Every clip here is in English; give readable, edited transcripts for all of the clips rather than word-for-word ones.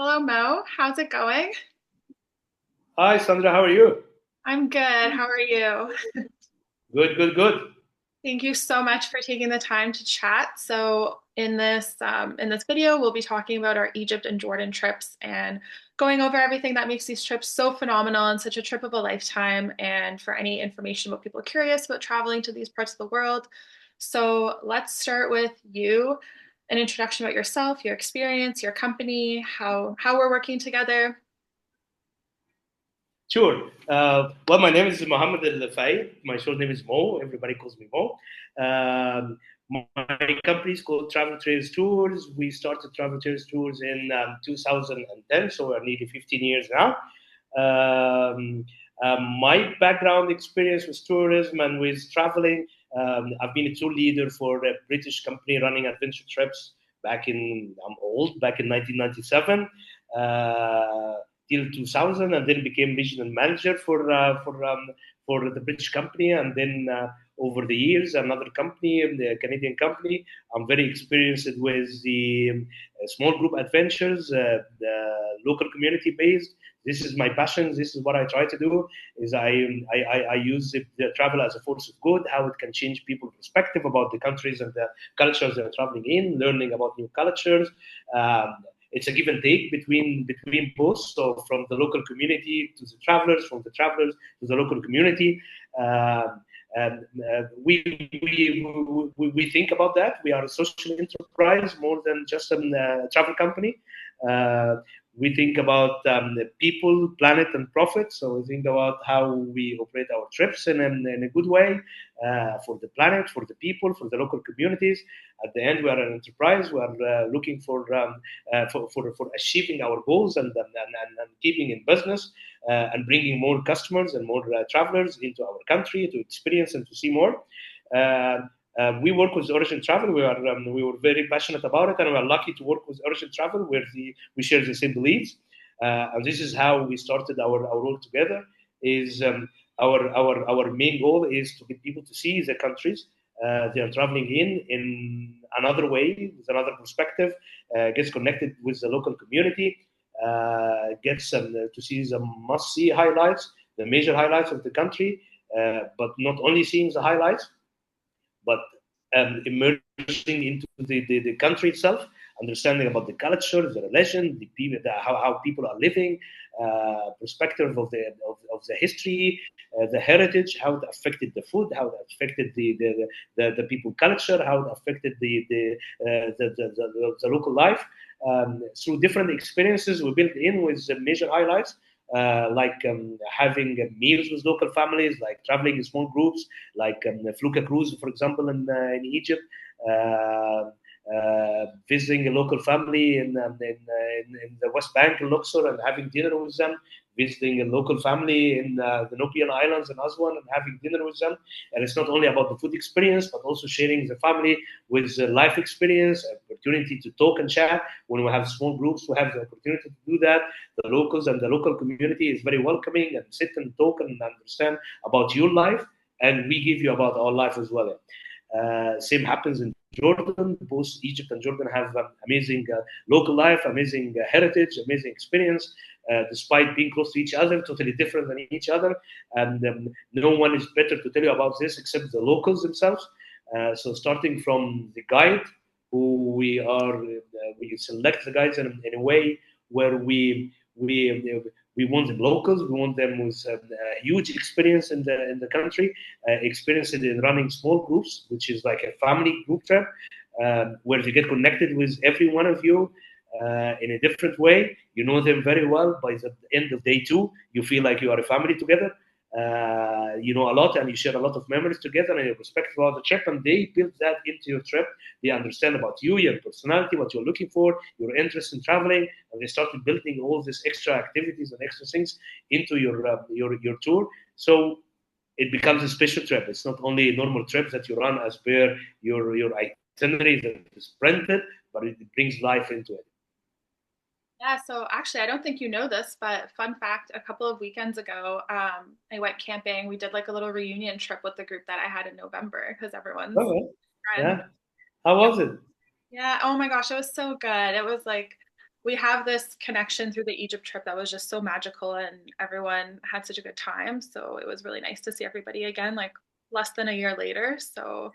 Hello, Mo. How's it going? Hi, Sandra. How are you? I'm good. How are you? Good, good, good. Thank you so much for taking the time to chat. So, in this video, we'll be talking about our Egypt and Jordan trips and going over everything that makes these trips so phenomenal and such a trip of a lifetime. And for any information about people curious about traveling to these parts of the world. So, let's start with you. An introduction about yourself, your experience, your company, how we're working together. Sure. Well, my name is Mohammed Al Lafay. My short name is Mo. Everybody calls me Mo. My company is called Travel Trails Tours. We started Travel Trails Tours in 2010, so we're nearly 15 years now. Um, my background experience with tourism and with traveling, I've been a tour leader for a British company running adventure trips I'm old, back in 1997. Uh, till 2000, and then became regional manager for the British company, and then over the years another company, the Canadian company. I'm very experienced with the small group adventures, the local community based. This is my passion. This is what I try to do. Is I use the travel as a force of good. How it can change people's perspective about the countries and the cultures they're traveling in, learning about new cultures. It's a give and take between both. So from the local community to the travelers, from the travelers to the local community. Um, and we think about that. We are a social enterprise more than just a travel company. Uh, we think about people, planet, and profit. So we think about how we operate our trips in a good way for the planet, for the people, for the local communities. At the end, we are an enterprise. We are looking for achieving our goals and keeping in business and bringing more customers and more travelers into our country to experience and to see more. We work with Origin Travel. We were very passionate about it, and we are lucky to work with Origin Travel, where we share the same beliefs. And this is how we started our role together. Is our main goal is to get people to see the countries they are traveling in another way, with another perspective, gets connected with the local community, gets to see the must-see highlights, the major highlights of the country, but not only seeing the highlights, but immersing into the country itself, understanding about the culture, the religion, the people, how people are living, perspective of the history, the heritage, how it affected the food, how it affected the people culture, how it affected the local life. Through different experiences, we built in with the major highlights like having meals with local families, like traveling in small groups, like the Fluka cruise, for example, in Egypt, visiting a local family in the West Bank in Luxor and having dinner with them, visiting a local family in the Nopian Islands in Aswan and having dinner with them. And it's not only about the food experience, but also sharing the family with the life experience, opportunity to talk and chat. When we have small groups, we have the opportunity to do that. The locals and the local community is very welcoming and sit and talk and understand about your life, and we give you about our life as well. Same happens in Jordan. Both Egypt and Jordan have amazing local life, amazing heritage, amazing experience, despite being close to each other, totally different than each other. And no one is better to tell you about this except the locals themselves. So starting from the guide, who we select the guides in a way where we want them locals. We want them with a huge experience in the country, experience in running small groups, which is like a family group trip, where they get connected with every one of you in a different way. You know them very well. By the end of day two, you feel like you are a family together. You know a lot, and you share a lot of memories together, and you respect about the trip, and they build that into your trip. They understand about you, your personality, what you're looking for, your interest in traveling, and they started building all these extra activities and extra things into your tour. So it becomes a special trip. It's not only a normal trip that you run as per your itinerary that is printed, but it brings life into it. Yeah, so actually, I don't think you know this, but fun fact, a couple of weekends ago, I went camping. We did like a little reunion trip with the group that I had in November because everyone's Oh, friends. yeah. How Yep. was it? Yeah. Oh my gosh, it was so good. It was like we have this connection through the Egypt trip that was just so magical, and everyone had such a good time. So it was really nice to see everybody again, like less than a year later. So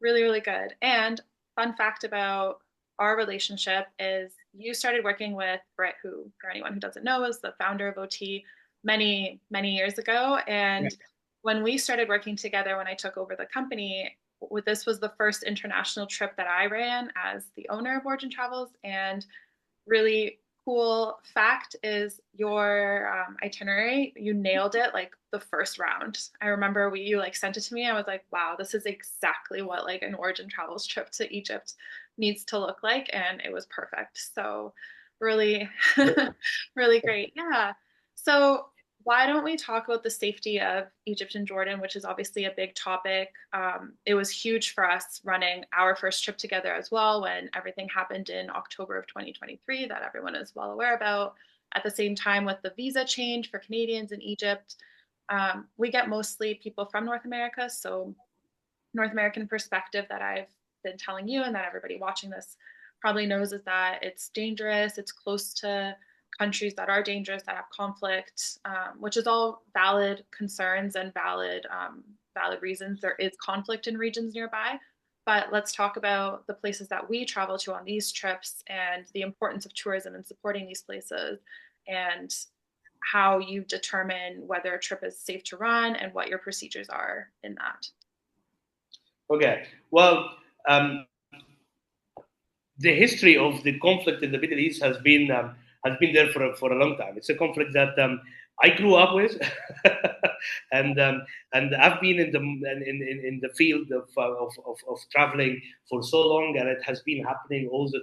really, really good. And fun fact about our relationship is you started working with Britt, who, for anyone who doesn't know, is the founder of OT many, many years ago. And when we started working together, when I took over the company, this was the first international trip that I ran as the owner of Origin Travels. And really cool fact is your itinerary, you nailed it like the first round. I remember you like sent it to me. I was like, wow, this is exactly what like an Origin Travels trip to Egypt needs to look like. And it was perfect. So really, really great. Yeah. So why don't we talk about the safety of Egypt and Jordan, which is obviously a big topic. It was huge for us running our first trip together as well when everything happened in October of 2023 that everyone is well aware about. At the same time, with the visa change for Canadians in Egypt, we get mostly people from North America. So North American perspective that I've been telling you and that everybody watching this probably knows is that it's dangerous. It's close to countries that are dangerous, that have conflict, which is all valid concerns and valid reasons. There is conflict in regions nearby. But let's talk about the places that we travel to on these trips and the importance of tourism and supporting these places and how you determine whether a trip is safe to run and what your procedures are in that. Okay. Well, um, the history of the conflict in the Middle East has been there for a long time. It's a conflict that I grew up with, and and I've been in the field of traveling for so long, and it has been happening all the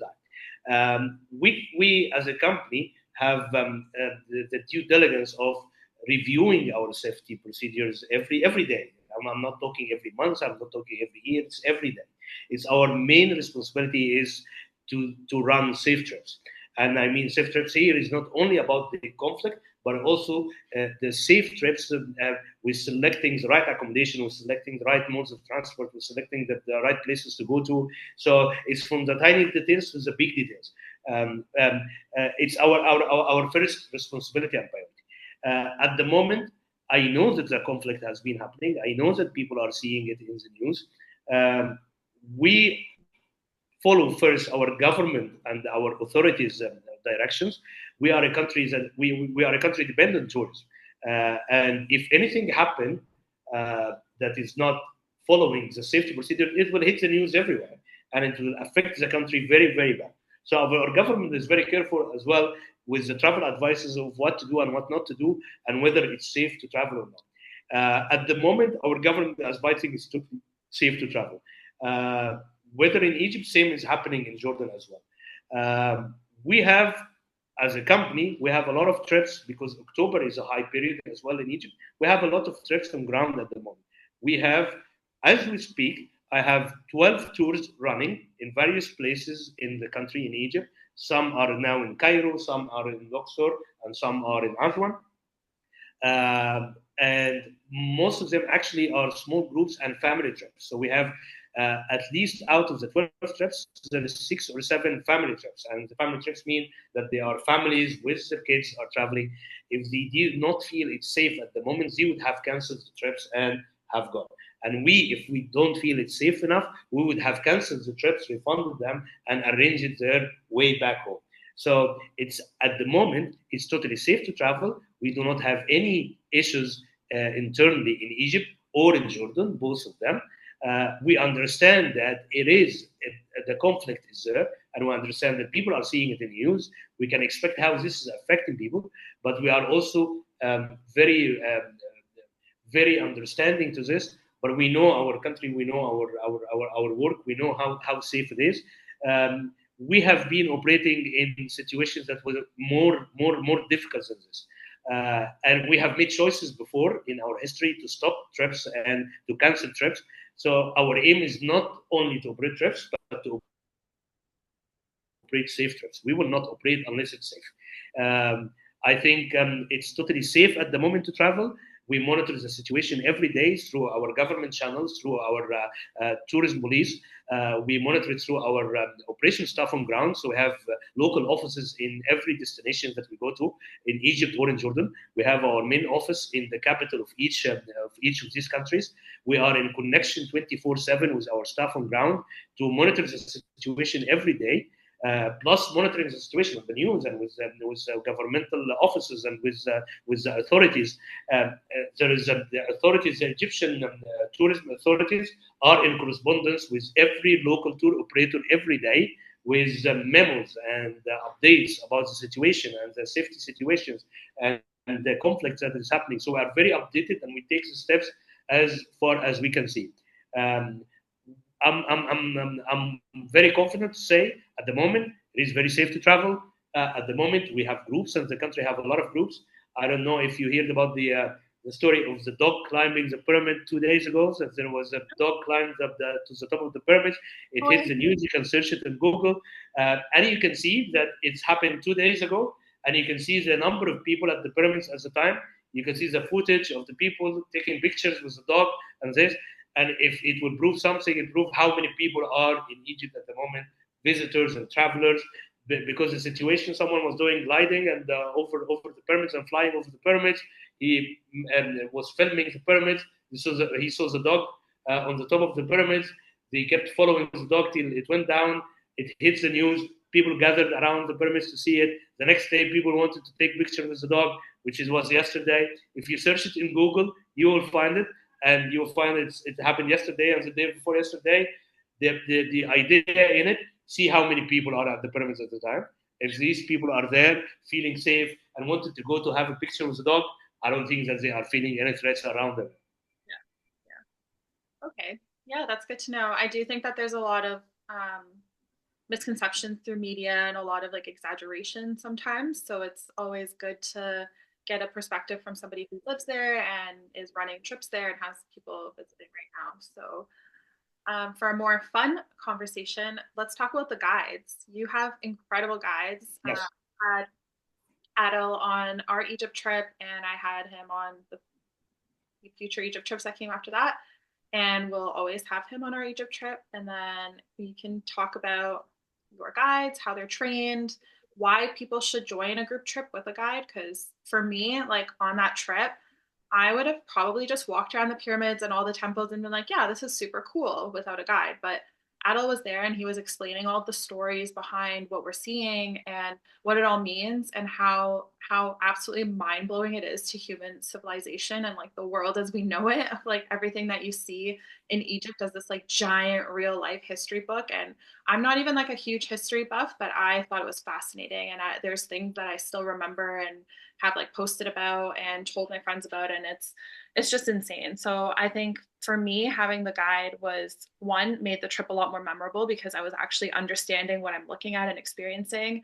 time. We as a company have the due diligence of reviewing our safety procedures every day. I'm not talking every month. I'm not talking every year. It's every day. It's our main responsibility is to run safe trips. And I mean, safe trips here is not only about the conflict, but also the safe trips with selecting the right accommodation, with selecting the right modes of transport, with selecting the right places to go to. So it's from the tiny details to the big details. It's our first responsibility and priority. At the moment, I know that the conflict has been happening. I know that people are seeing it in the news. We follow first our government and our authorities' directions. We are a country that we are a country dependent on tourism, and if anything happen that is not following the safety procedure, it will hit the news everywhere, and it will affect the country very bad. So our government is very careful as well with the travel advices of what to do and what not to do, and whether it's safe to travel or not. At the moment, our government is advising it's safe to travel. Whether in Egypt, same is happening in Jordan as well. We have, as a company, we have a lot of trips because October is a high period as well in Egypt. We have a lot of trips on ground at the moment. We have, as we speak, I have 12 tours running in various places in the country in Egypt. Some are now in Cairo, some are in Luxor, and some are in Aswan. And most of them actually are small groups and family trips. So we have at least out of the 12 trips, there is 6 or 7 family trips. And the family trips mean that they are families with their kids are traveling. If they did not feel it's safe at the moment, they would have canceled the trips and have gone. And we, if we don't feel it's safe enough, we would have canceled the trips, refunded them, and arranged their way back home. So it's at the moment it's totally safe to travel. We do not have any issues internally in Egypt or in Jordan, both of them. We understand that the conflict is there, and we understand that people are seeing it in the news. We can expect how this is affecting people, but we are also very understanding to this. But we know our country, we know our work, we know how safe it is. We have been operating in situations that were more difficult than this. And we have made choices before in our history to stop trips and to cancel trips. So our aim is not only to operate trips, but to operate safe trips. We will not operate unless it's safe. I think it's totally safe at the moment to travel. We monitor the situation every day through our government channels, through our tourism police. We monitor it through our operation staff on ground. So we have local offices in every destination that we go to in Egypt or in Jordan. We have our main office in the capital of each of these countries. We are in connection 24/7 with our staff on ground to monitor the situation every day. Plus monitoring the situation with the news and with governmental offices and with the authorities. There is the authorities, the Egyptian tourism authorities, are in correspondence with every local tour operator every day with memos and updates about the situation and the safety situations and the conflicts that is happening. So we are very updated and we take the steps as far as we can see. Um, I'm very confident to say at the moment it is very safe to travel. At the moment, we have groups, and the country have a lot of groups. I don't know if you heard about the story of the dog climbing the pyramid 2 days ago. That there was a dog climbed up to the top of the pyramid. It hit the news. You can search it in Google, and you can see that it's happened 2 days ago. And you can see the number of people at the pyramids at the time. You can see the footage of the people taking pictures with the dog and this. And if it will prove something, it proves how many people are in Egypt at the moment, visitors and travelers, because the situation, someone was doing gliding and over the pyramids and flying over the pyramids. He was filming the pyramids. He saw the dog on the top of the pyramids. They kept following the dog till it went down. It hits the news. People gathered around the pyramids to see it. The next day, people wanted to take pictures with the dog, which was yesterday. If you search it in Google, you will find it, and you'll find it happened yesterday and the day before yesterday. The idea in it, see how many people are at the pyramids at the time. If these people are there feeling safe and wanted to go to have a picture with the dog, I don't think that they are feeling any threats around them. Yeah. Yeah. Okay. Yeah, that's good to know. I do think that there's a lot of misconceptions through media and a lot of like exaggeration sometimes. So it's always good to get a perspective from somebody who lives there and is running trips there and has people visiting right now. So for a more fun conversation, let's talk about the guides. You have incredible guides. Yes. I had Adil on our Egypt trip, and I had him on the future Egypt trips that came after that. And we'll always have him on our Egypt trip. And then we can talk about your guides, how they're trained, why people should join a group trip with a guide. Because for me, like on that trip, I would have probably just walked around the pyramids and all the temples and been like, yeah, this is super cool without a guide. But Adil was there and he was explaining all the stories behind what we're seeing and what it all means and how absolutely mind-blowing it is to human civilization and like the world as we know it, like everything that you see in Egypt as this like giant real life history book. And I'm not even like a huge history buff, but I thought it was fascinating. And there's things that I still remember and have like posted about and told my friends about, and it's just insane. So I think for me, having the guide was one, made the trip a lot more memorable because I was actually understanding what I'm looking at and experiencing,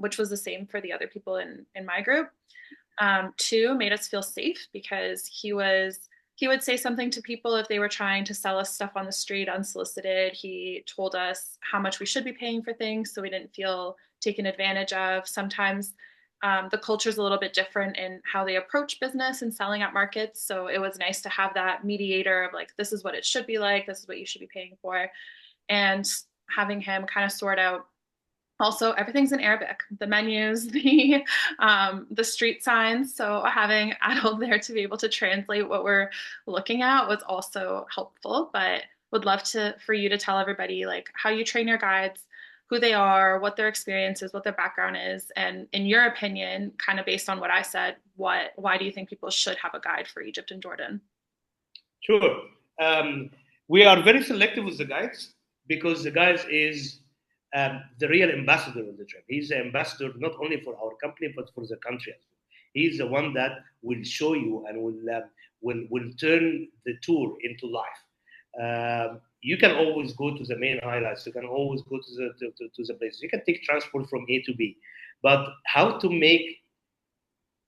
which was the same for the other people in my group. Two, made us feel safe because he would say something to people if they were trying to sell us stuff on the street unsolicited. He told us how much we should be paying for things so we didn't feel taken advantage of. Sometimes the culture is a little bit different in how they approach business and selling at markets. So it was nice to have that mediator of like, this is what it should be like, this is what you should be paying for. And having him kind of sort out also everything's in Arabic, the menus, the street signs. So having Adult there to be able to translate what we're looking at was also helpful. But would love to for you to tell everybody like how you train your guides, who they are, what their experience is, what their background is, and in your opinion, kind of based on what I said, why do you think people should have a guide for Egypt and Jordan? Sure. Um, we are very selective with the guides because the guide is the real ambassador of the trip. He's the ambassador not only for our company but for the country as well. He's the one that will show you and will turn the tour into life. You can always go to the main highlights. You can always go to the places. You can take transport from A to B, but how to make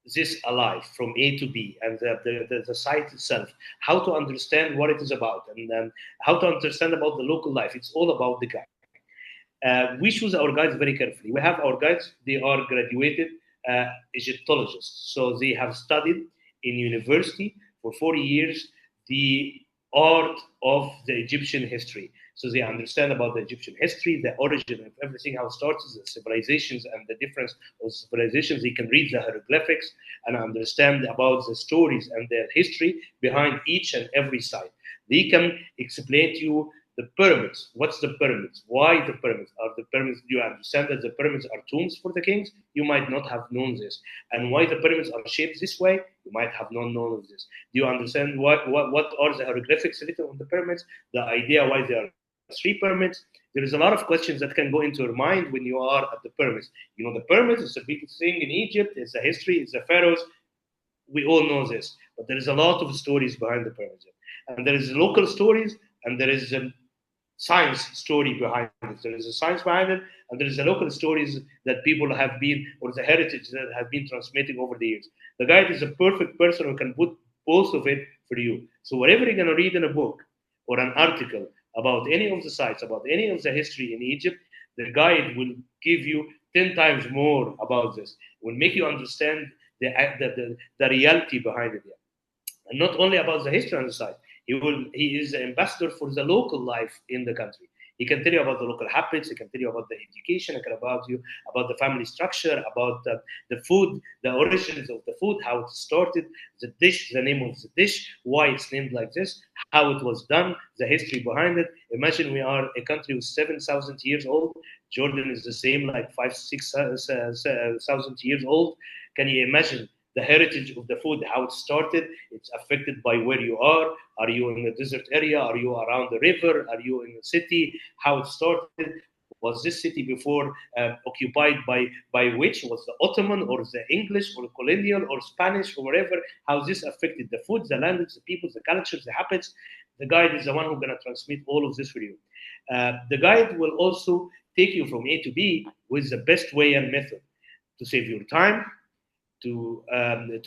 this alive from A to B and the site itself, how to understand what it is about, and how to understand about the local life. It's all about the guide. We choose our guides very carefully. We have our guides, they are graduated Egyptologists. So they have studied in university for 4 years the art of the Egyptian history. So they understand about the Egyptian history, the origin of everything, how it starts, the civilizations and the difference of civilizations. They can read the hieroglyphics and understand about the stories and their history behind each and every site. They can explain to you the pyramids. What's the pyramids? Why the pyramids? Are the pyramids? Do you understand that the pyramids are tombs for the kings? You might not have known this. And why the pyramids are shaped this way? You might have not known of this. Do you understand what are the hieroglyphics written on the pyramids? The idea why they are three pyramids? There is a lot of questions that can go into your mind when you are at the pyramids. You know, the pyramids is a big thing in Egypt. It's the history. It's the pharaohs. We all know this, but there is a lot of stories behind the pyramids, and there is local stories, and there is a science story behind it. There is a science behind it, and there is a local stories that people have been, or the heritage that have been transmitting over the years. The guide is a perfect person who can put both of it for you. So whatever you're going to read in a book or an article about any of the sites, about any of the history in Egypt, the guide will give you 10 times more about this. It will make you understand the reality behind it. Yeah. And not only about the history on the site. He is an ambassador for the local life in the country. He can tell you about the local habits. He can tell you about the education. He can about you about the family structure, about the food, the origins of the food, how it started, the dish, the name of the dish, why it's named like this, how it was done, the history behind it. Imagine we are a country with 7,000 years old. Jordan is the same, like 5,000 to 6,000 years old. Can you imagine the heritage of the food, how it started? It's affected by where you are. Are you in a desert area? Are you around the river? Are you in a city? How it started? Was this city before occupied by which? Was the Ottoman or the English or colonial or Spanish or whatever? How this affected the food, the language, the people, the cultures, the habits? The guide is the one who's going to transmit all of this for you. The guide will also take you from A to B with the best way and method to save your time, to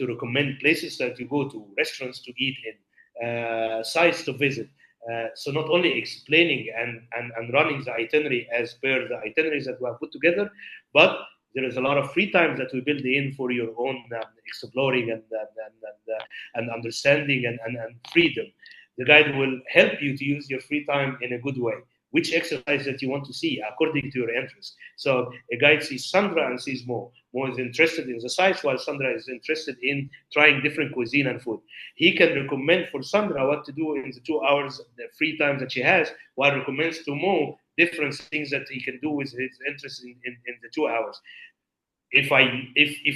recommend places that you go to, restaurants to eat in, sites to visit. So not only explaining and running the itinerary as per the itineraries that we have put together, but there is a lot of free time that we build in for your own exploring and understanding and freedom. The guide will help you to use your free time in a good way. Which exercise that you want to see according to your interest. So a guide sees Sandra and sees Mo. Mo is interested in the sites, while Sandra is interested in trying different cuisine and food. He can recommend for Sandra what to do in the 2 hours, the free time that she has, while recommends to Mo different things that he can do with his interest in the 2 hours. If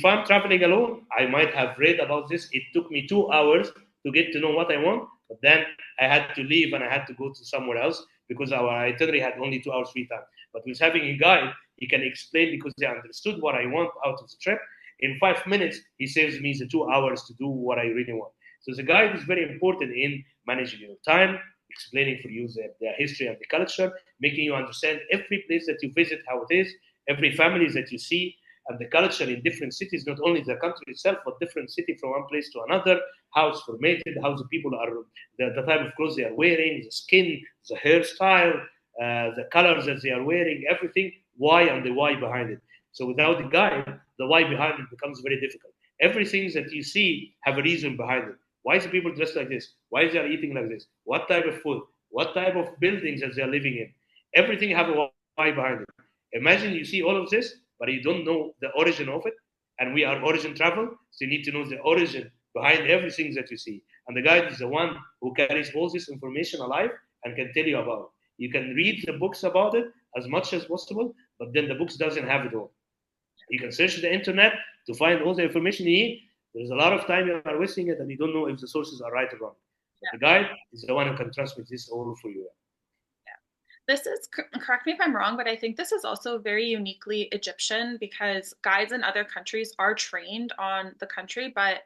I'm traveling alone, I might have read about this. It took me 2 hours to get to know what I want, but then I had to leave and I had to go to somewhere else because our itinerary had only 2 hours free time. But with having a guide, he can explain because they understood what I want out of the trip. In 5 minutes, he saves me the 2 hours to do what I really want. So the guide is very important in managing your time, explaining for you the history and the culture, making you understand every place that you visit, how it is, every family that you see, and the culture in different cities, not only the country itself, but different city from one place to another, how it's formatted, how the people are, the type of clothes they are wearing, the skin, the hairstyle, the colors that they are wearing, everything, why and the why behind it. So without the guide, the why behind it becomes very difficult. Everything that you see have a reason behind it. Why is the people dressed like this? Why is they are eating like this? What type of food? What type of buildings that they are living in? Everything have a why behind it. Imagine you see all of this, but you don't know the origin of it. And we are origin travel, so you need to know the origin behind everything that you see. And the guide is the one who carries all this information alive and can tell you about it. You can read the books about it as much as possible, but then the books doesn't have it all. You can search the internet to find all the information you need. There's a lot of time you are wasting it, and you don't know if the sources are right or wrong. But the guide is the one who can transmit this all for you. This is, correct me if I'm wrong, but I think this is also very uniquely Egyptian because guides in other countries are trained on the country, but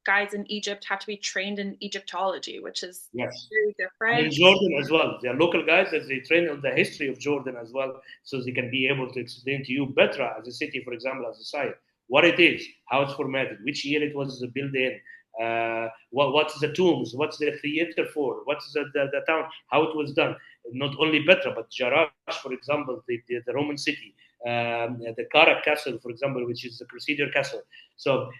guides in Egypt have to be trained in Egyptology, which is Yes. very And in different. Jordan as well. There are local guys that they train on the history of Jordan as well, so they can be able to explain to you better as a city, for example, as a site, what it is, how it's formatted, which year it was built in, what's the tombs, what's the theater for, what's the town, how it was done. Not only Petra, but Jarash, for example, the Roman city. the Karak Castle, for example, which is the Crusader Castle. So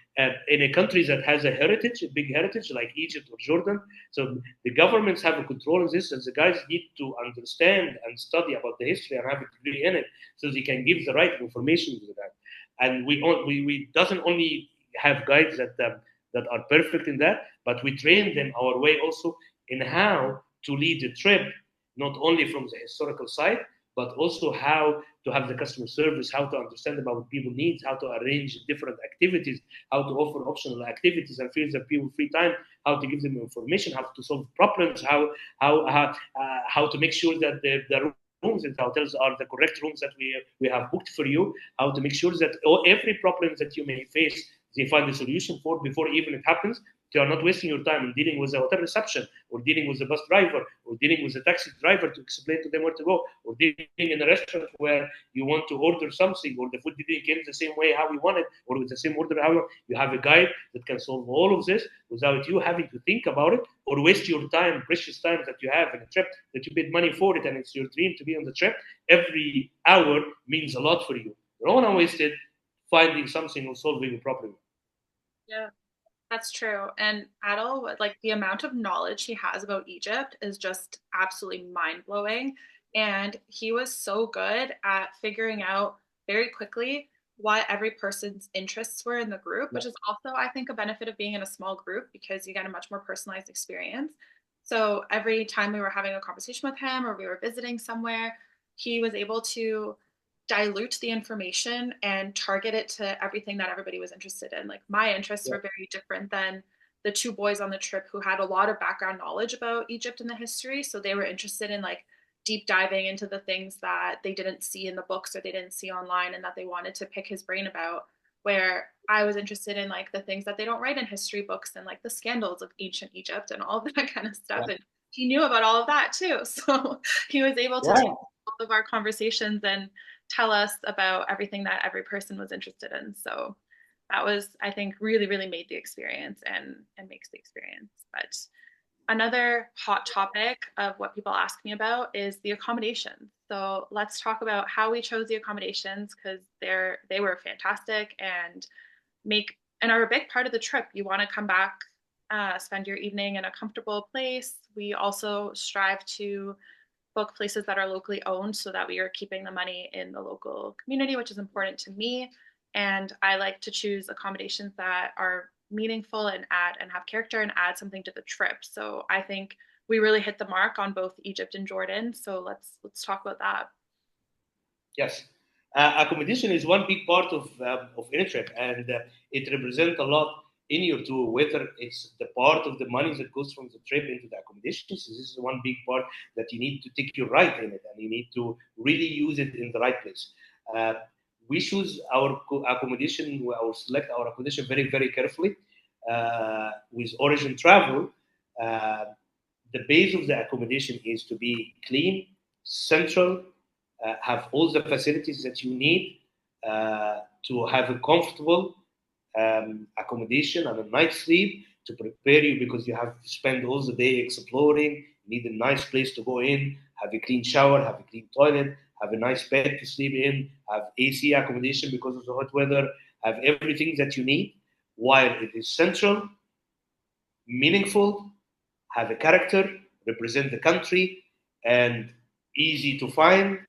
in a country that has a heritage, a big heritage like Egypt or Jordan, so the governments have a control on this, and the guys need to understand and study about the history and have a degree in it, so they can give the right information to that. And we doesn't only have guides that are perfect in that, but we train them our way also in how to lead a trip, not only from the historical side, but also how to have the customer service, how to understand about people needs, how to arrange different activities, how to offer optional activities and fields of people free time, how to give them information, how to solve problems, how to make sure that the rooms in the hotels are the correct rooms that we have booked for you, how to make sure that every problem that you may face, they find a solution for before even it happens. You are not wasting your time in dealing with the hotel reception or dealing with the bus driver or dealing with the taxi driver to explain to them where to go or dealing in a restaurant where you want to order something or the food didn't come the same way how you want it or with the same order how you have a guide that can solve all of this without you having to think about it or waste your time, precious time that you have in a trip that you paid money for it and it's your dream to be on the trip. Every hour means a lot for you. You don't want to waste it finding something or solving a problem. Yeah. That's true. And Adil, like the amount of knowledge he has about Egypt is just absolutely mind blowing. And he was so good at figuring out very quickly what every person's interests were in the group, Yeah. which is also, I think, a benefit of being in a small group because you get a much more personalized experience. So every time we were having a conversation with him or we were visiting somewhere, he was able to dilute the information and target it to everything that everybody was interested in. Like my interests Yeah. were very different than the two boys on the trip who had a lot of background knowledge about Egypt and the history. So they were interested in like deep diving into the things that they didn't see in the books or they didn't see online and that they wanted to pick his brain about. Where I was interested in like the things that they don't write in history books and like the scandals of ancient Egypt and all of that kind of stuff. Yeah. And he knew about all of that too. So he was able to take Yeah. all of our conversations and tell us about everything that every person was interested in. So that was, I think, really, really made the experience and makes the experience. But another hot topic of what people ask me about is the accommodations. So let's talk about how we chose the accommodations because they were fantastic and make and are a big part of the trip. You want to come back, spend your evening in a comfortable place. We also strive to book places that are locally owned so that we are keeping the money in the local community, which is important to me. And I like to choose accommodations that are meaningful and add and have character and add something to the trip. So I think we really hit the mark on both Egypt and Jordan. So let's talk about that. Yes. Accommodation is one big part of any trip, and it represents a lot in your tour, whether it's the part of the money that goes from the trip into the accommodation. So this is one big part that you need to take your right in it, and you need to really use it in the right place. Uh, we choose our accommodation, or select our accommodation very, very carefully. With Origin Travel, uh, the base of the accommodation is to be clean, central, have all the facilities that you need to have a comfortable accommodation and a night's sleep to prepare you because you have to spend all the day exploring. You need a nice place to go in, have a clean shower, have a clean toilet, have a nice bed to sleep in, have AC accommodation because of the hot weather, have everything that you need while it is central, meaningful, have a character, represent the country, and easy to find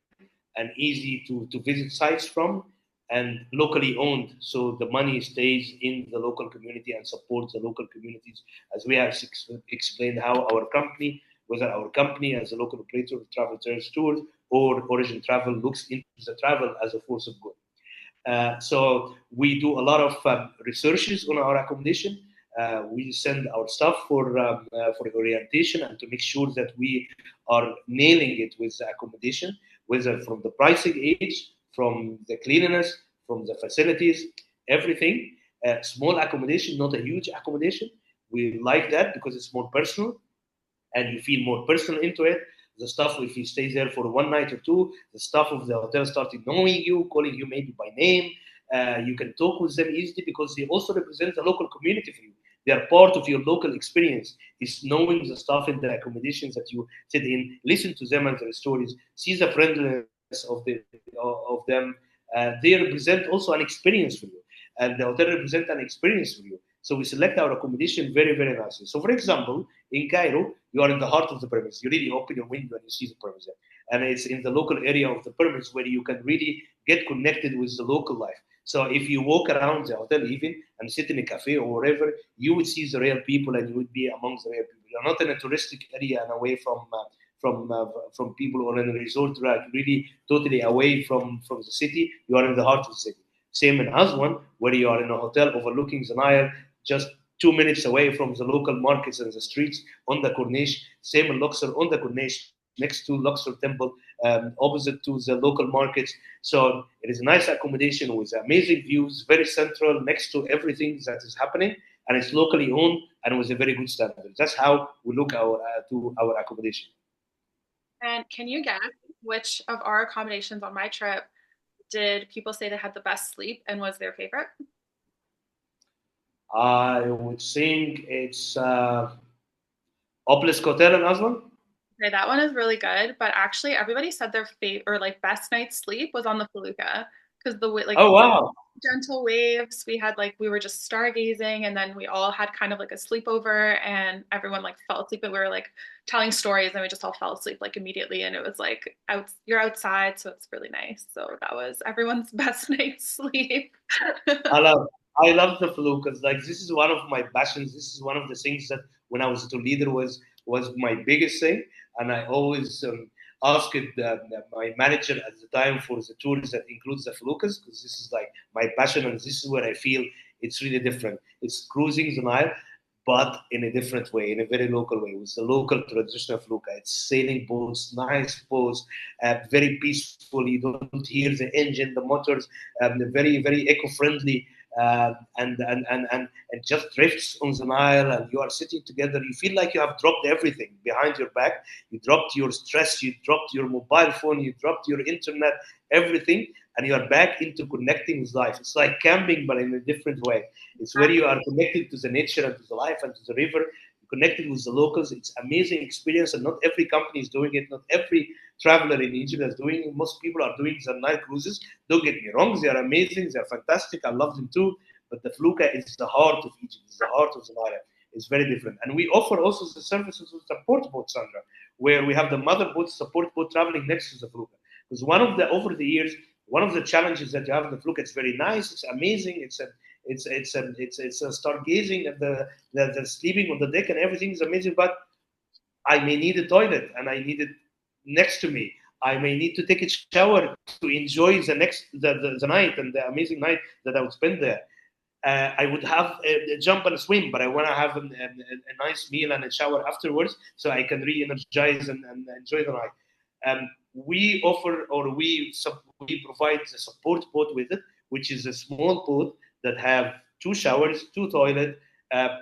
and easy to visit sites from and locally owned so the money stays in the local community and supports the local communities as we have explained how our company whether our company as a local operator of travel tours or origin travel looks into the travel as a force of good. So we do a lot of researches on our accommodation. We send our staff for orientation and to make sure that we are nailing it with the accommodation, whether from the pricing age, from the cleanliness, from the facilities, everything. Small accommodation, not a huge accommodation. We like that because it's more personal and you feel more personal into it. The staff, if you stay there for one night or two, the staff of the hotel started knowing you, calling you maybe by name. You can talk with them easily because they also represent the local community for you. They are part of your local experience. Is knowing the staff in the accommodations that you sit in, listen to them and their stories, see the friendliness of them, they represent also an experience for you, and the hotel represent an experience for you. So we select our accommodation very, very nicely. So, for example, in Cairo, you are in the heart of the pyramids. You really open your window and you see the pyramids there. And it's in the local area of the pyramids where you can really get connected with the local life. So if you walk around the hotel even and sit in a cafe or wherever, you would see the real people and you would be amongst the real people. You're not in a touristic area and away from people or in a resort, right? Really totally away from the city. You are in the heart of the city. Same in Aswan, where you are in a hotel overlooking the Nile, just 2 minutes away from the local markets and the streets on the Corniche. Same in Luxor on the Corniche, next to Luxor Temple, opposite to the local markets. So it is a nice accommodation with amazing views, very central, next to everything that is happening, and it's locally owned and with a very good standard. That's how we look to our accommodation. And can you guess which of our accommodations on my trip did people say they had the best sleep and was their favorite? I would think it's Obelisk Hotel in Aswan. Okay, that one is really good, but actually everybody said their favorite or like best night's sleep was on the Felucca because like Oh wow! gentle waves. We had like we were just stargazing, and then we all had kind of like a sleepover, and everyone like fell asleep, and we were like telling stories, and we just all fell asleep like immediately, and it was like you're outside, so it's really nice. So that was everyone's best night's sleep. I love I love the flu because like this is one of my passions. This is one of the things that when I was a tour leader was my biggest thing, and I always asked my manager at the time for the tours that includes the flukas because this is like my passion and this is where I feel it's really different. It's cruising the Nile, but in a different way, in a very local way, with the local traditional fluka. It's sailing boats, nice boats, very peaceful. You don't hear the engine, the motors, very, very eco-friendly, and just drifts on the Nile, and you are sitting together. You feel like you have dropped everything behind your back. You dropped your stress, you dropped your mobile phone, you dropped your internet, everything, and you are back into connecting with life. It's like camping, but in a different way. It's where you are connected to the nature and to the life and to the river, connected with the locals. It's amazing experience, and not every company is doing it. Not every traveler in Egypt is doing it. Most people are doing the night cruises. Don't get me wrong; they are amazing. They are fantastic. I love them too. But the Fluka is the heart of Egypt. It's the heart of the Nile. It's very different. And we offer also the services of support boat, Sandra, where we have the mother boat, support boat traveling next to the Fluka. Because over the years, one of the challenges that you have in the Fluka, it's very nice, it's amazing, it's a stargazing and the sleeping on the deck and everything is amazing. But I may need a toilet and I need it next to me. I may need to take a shower to enjoy the night and the amazing night that I would spend there. I would have a jump and a swim, but I want to have a nice meal and a shower afterwards so I can re-energize and enjoy the night. We offer or we provide a support boat with it, which is a small boat that have two showers, two toilet,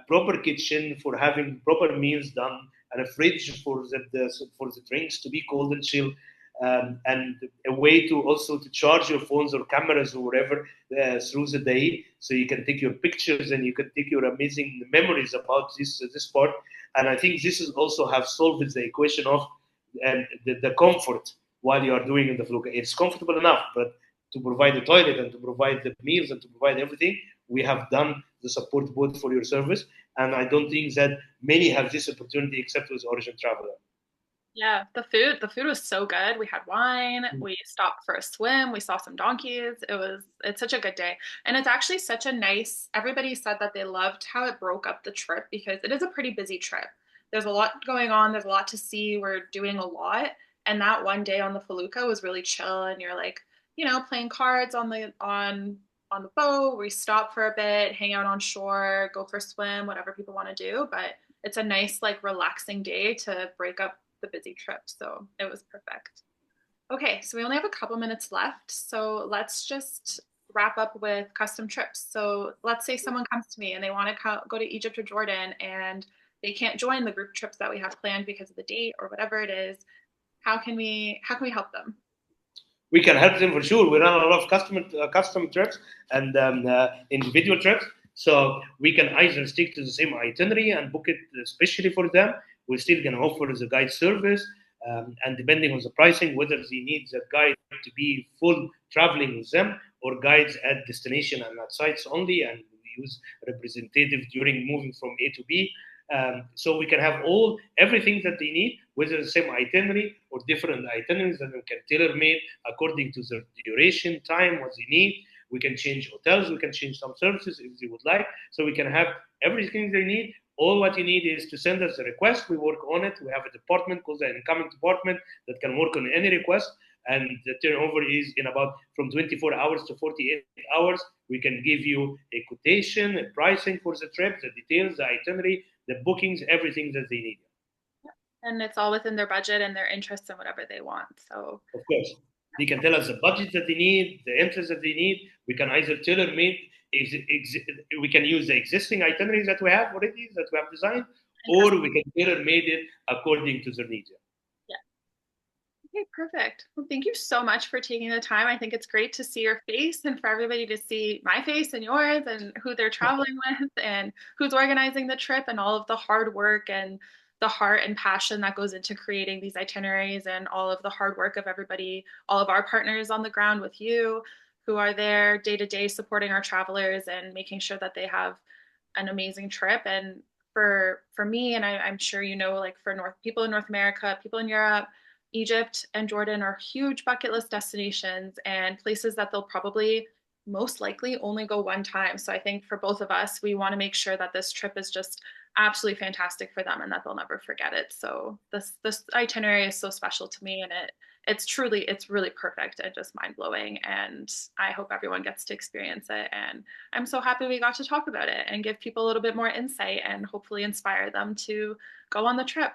proper kitchen for having proper meals done, and a fridge for the drinks to be cold and chill, and a way to also to charge your phones or cameras or whatever through the day, so you can take your pictures and you can take your amazing memories about this part. And I think this is also have solved the equation of the comfort while you are doing in the fluke. It's comfortable enough, but to provide the toilet and to provide the meals and to provide everything, we have done the support boat for your service. And I don't think that many have this opportunity except with Origin Traveler. Yeah, the food was so good. We had wine, we stopped for a swim, we saw some donkeys. It's such a good day. And it's actually such a nice, everybody said that they loved how it broke up the trip because it is a pretty busy trip. There's a lot going on, there's a lot to see, we're doing a lot. And that one day on the Felucca was really chill and you're like, playing cards on the boat. We stop for a bit, hang out on shore, go for a swim, whatever people want to do. But it's a nice, like, relaxing day to break up the busy trip. So it was perfect. Okay, so we only have a couple minutes left. So let's just wrap up with custom trips. So let's say someone comes to me and they want to go to Egypt or Jordan and they can't join the group trips that we have planned because of the date or whatever it is. How can we help them? We can help them for sure. We run a lot of custom trips and individual trips, so we can either stick to the same itinerary and book it especially for them. We still can offer the guide service, and depending on the pricing, whether they need the guide to be full traveling with them or guides at destination and at sites only, and we use representative during moving from A to B. So we can have everything that they need, whether the same itinerary or different itineraries that we can tailor made according to the duration, time, what they need. We can change hotels, we can change some services if they would like. So we can have everything they need. All what you need is to send us a request. We work on it. We have a department called the incoming department that can work on any request. And the turnover is in about from 24 hours to 48 hours. We can give you a quotation, a pricing for the trip, the details, the itinerary, the bookings, everything that they need. And it's all within their budget and their interests and whatever they want. So Of course, they can tell us the budget that they need, the interest that they need. We can either tailor make, we can use the existing itineraries that we have already, that we have designed, and or we can tailor made it according to their needs. yeah. Okay, perfect. Well, thank you so much for taking the time. I think it's great to see your face and for everybody to see my face and yours and who they're traveling with and who's organizing the trip and all of the hard work and the heart and passion that goes into creating these itineraries and all of the hard work of everybody, all of our partners on the ground with you who are there day to day supporting our travelers and making sure that they have an amazing trip. And for me, and I'm sure you know, like for North people in North America, people in Europe, Egypt and Jordan are huge bucket list destinations and places that they'll probably most likely only go one time. So I think for both of us, we want to make sure that this trip is just absolutely fantastic for them and that they'll never forget it. So this itinerary is so special to me and it's really perfect and just mind blowing. And I hope everyone gets to experience it. And I'm so happy we got to talk about it and give people a little bit more insight and hopefully inspire them to go on the trip.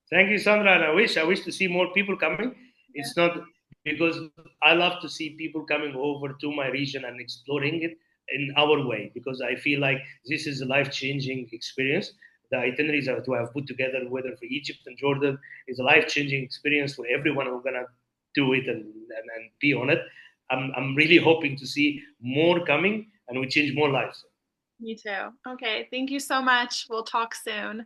Thank you, Sandra. And I wish to see more people coming. Yeah. It's not because I love to see people coming over to my region and exploring it in our way because I feel like this is a life changing experience. The itineraries that we have put together, whether for Egypt and Jordan, is a life changing experience for everyone who's gonna do it and be on it. I'm really hoping to see more coming and we change more lives. Me too. Okay. Thank you so much. We'll talk soon.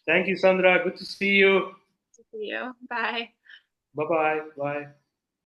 Thank you, Sandra. Good to see you. See you. Bye. Bye bye. Bye.